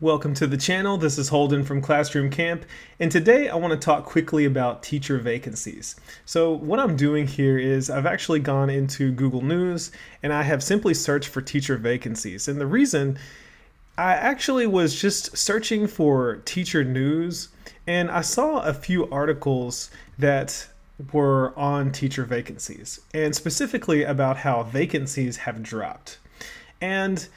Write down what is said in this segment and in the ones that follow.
Welcome to the channel. This is Holden from Classroom Camp, and today I want to talk quickly about teacher vacancies. So what I'm doing here is I've actually gone into Google News and I have simply searched for teacher vacancies. And the reason, I actually was just searching for teacher news and I saw a few articles that were on teacher vacancies and specifically about how vacancies have dropped. And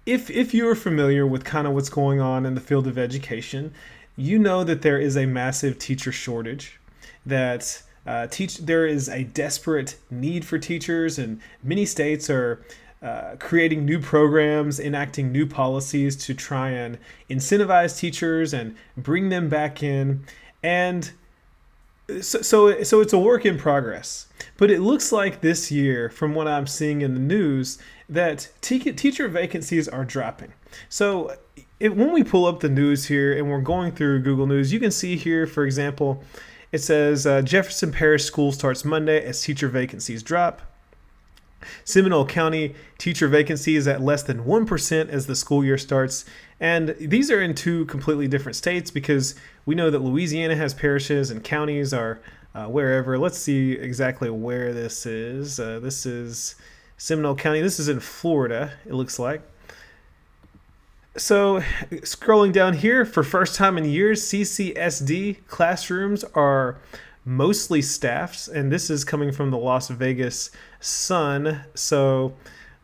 if you're familiar with kind of what's going on in the field of education, you know that there is a massive teacher shortage, that there is a desperate need for teachers, and many states are creating new programs, enacting new policies to try and incentivize teachers and bring them back in. And so it's a work in progress. But it looks like this year, from what I'm seeing in the news, that teacher vacancies are dropping. So when we pull up the news here and we're going through Google News, you can see here, for example, it says Jefferson Parish School starts Monday as teacher vacancies drop. Seminole County teacher vacancy is at less than 1% as the school year starts. And these are in two completely different states because we know that Louisiana has parishes and counties are wherever. Let's see exactly where this is. This is Seminole County. This is in Florida, it looks like. So scrolling down here, for first time in years, CCSD classrooms are mostly staffed, and this is coming from the Las Vegas Sun. So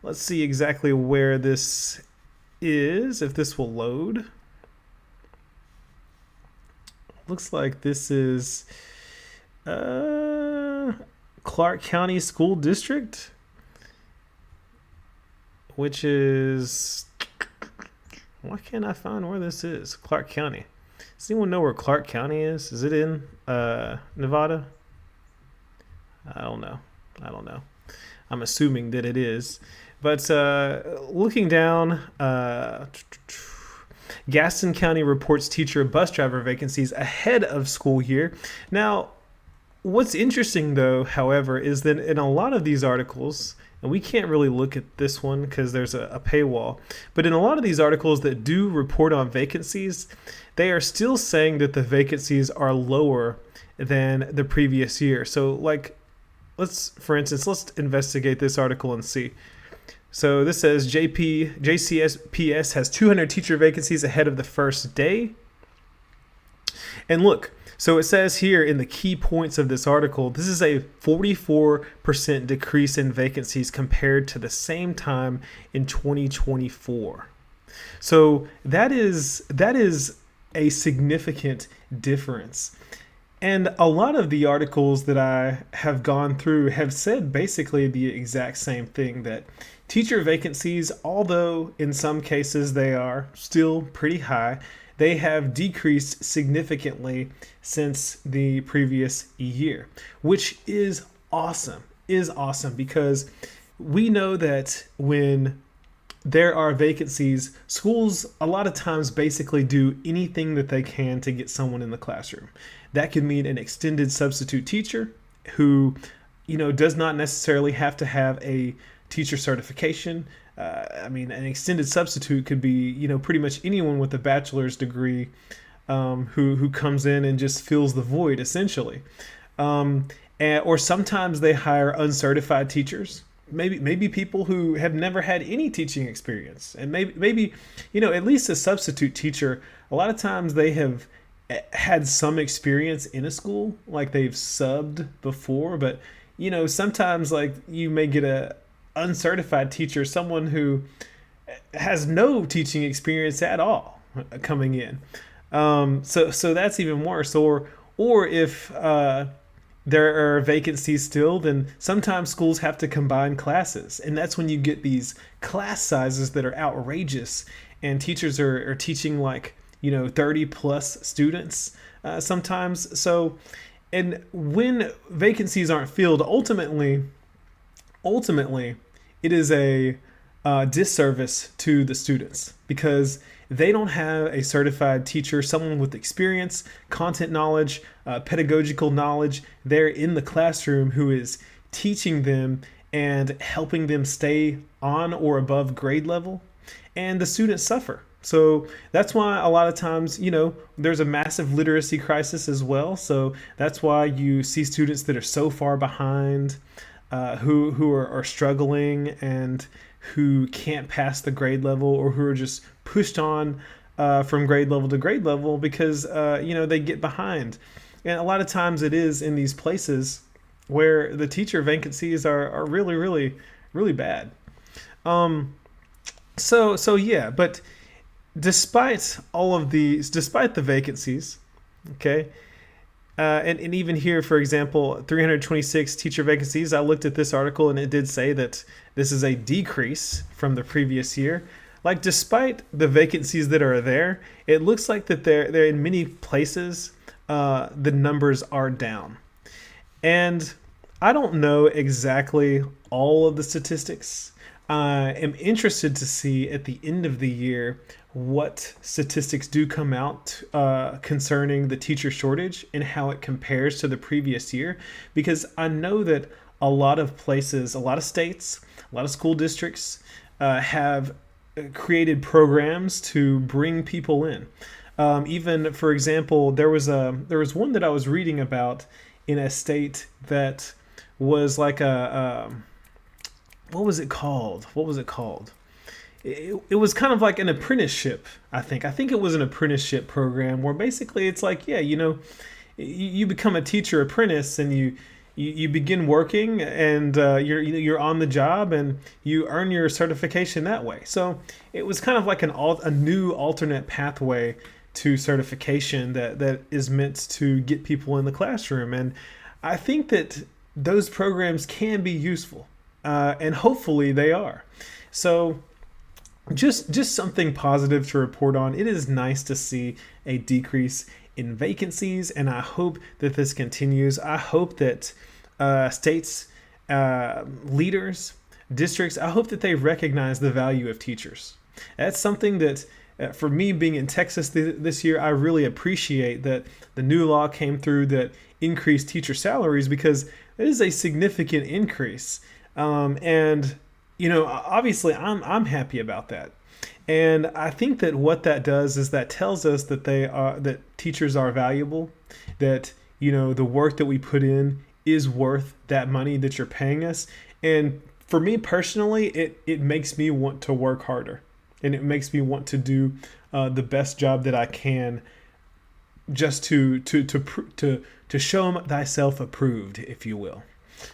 let's see exactly where this is, if this will load. Looks like this is Clark County School District, which is, why can't I find where this is? Clark County. Does anyone know where Clark County is? Is it in Nevada? I don't know. I'm assuming that it is. But looking down, Gaston County reports teacher bus driver vacancies ahead of school year. Now, what's interesting though, however, is that in a lot of these articles, and we can't really look at this one because there's a paywall, but in a lot of these articles that do report on vacancies, they are still saying that the vacancies are lower than the previous year. So like, let's investigate this article and see. So this says JCSPS has 200 teacher vacancies ahead of the first day. And look, so it says here in the key points of this article, this is a 44% decrease in vacancies compared to the same time in 2024. So that is a significant difference. And a lot of the articles that I have gone through have said basically the exact same thing, that teacher vacancies, although in some cases they are still pretty high, they have decreased significantly since the previous year, which is awesome because we know that when there are vacancies, schools a lot of times basically do anything that they can to get someone in the classroom. That could mean an extended substitute teacher who, does not necessarily have to have a teacher certification. An extended substitute could be, pretty much anyone with a bachelor's degree who comes in and just fills the void, essentially. Or sometimes they hire uncertified teachers, maybe people who have never had any teaching experience, and maybe at least a substitute teacher. A lot of times they have had some experience in a school, like they've subbed before, but sometimes like you may get a uncertified teacher, someone who has no teaching experience at all coming in. So that's even worse. Or if there are vacancies still, then sometimes schools have to combine classes, and that's when you get these class sizes that are outrageous, and teachers are teaching like 30 plus students sometimes. So, and when vacancies aren't filled, ultimately it is a disservice to the students because they don't have a certified teacher, someone with experience, content knowledge, pedagogical knowledge there in the classroom who is teaching them and helping them stay on or above grade level. And the students suffer. So that's why a lot of times, there's a massive literacy crisis as well. So that's why you see students that are so far behind, who are struggling and who can't pass the grade level, or who are just pushed on from grade level to grade level because they get behind. And a lot of times it is in these places where the teacher vacancies are really, really, really bad. So yeah, but despite all of these, despite the vacancies, okay, and even here, for example, 326 teacher vacancies, I looked at this article and it did say that this is a decrease from the previous year. Like, despite the vacancies that are there, it looks like that they're in many places, the numbers are down. And I don't know exactly all of the statistics. I am interested to see at the end of the year what statistics do come out concerning the teacher shortage and how it compares to the previous year. Because I know that a lot of places, a lot of states, a lot of school districts have created programs to bring people in. Even, for example, there was one that I was reading about in a state that was like what was it called? It was kind of like an apprenticeship, I think. I think it was an apprenticeship program where basically it's like, yeah, you become a teacher apprentice and you begin working and you're on the job and you earn your certification that way. So it was kind of like a new alternate pathway to certification that is meant to get people in the classroom. And I think that those programs can be useful, and hopefully they are. So just something positive to report on. It is nice to see a decrease in vacancies, and I hope that this continues. I hope that states, leaders, districts, I hope that they recognize the value of teachers. That's something that, for me being in Texas this year, I really appreciate that the new law came through that increased teacher salaries, because it is a significant increase. And obviously I'm happy about that. And I think that what that does is that tells us that that teachers are valuable, that the work that we put in is worth that money that you're paying us. And for me personally, it makes me want to work harder, and it makes me want to do the best job that I can, just to show thyself approved, if you will.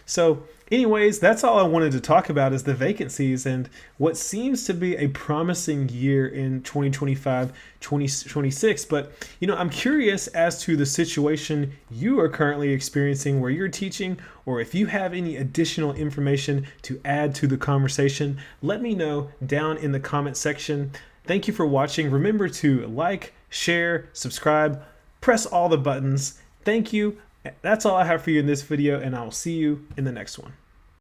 So anyways, that's all I wanted to talk about, is the vacancies and what seems to be a promising year in 2025, 2026. But, I'm curious as to the situation you are currently experiencing where you're teaching, or if you have any additional information to add to the conversation, let me know down in the comment section. Thank you for watching. Remember to like, share, subscribe, press all the buttons. Thank you. That's all I have for you in this video, and I will see you in the next one.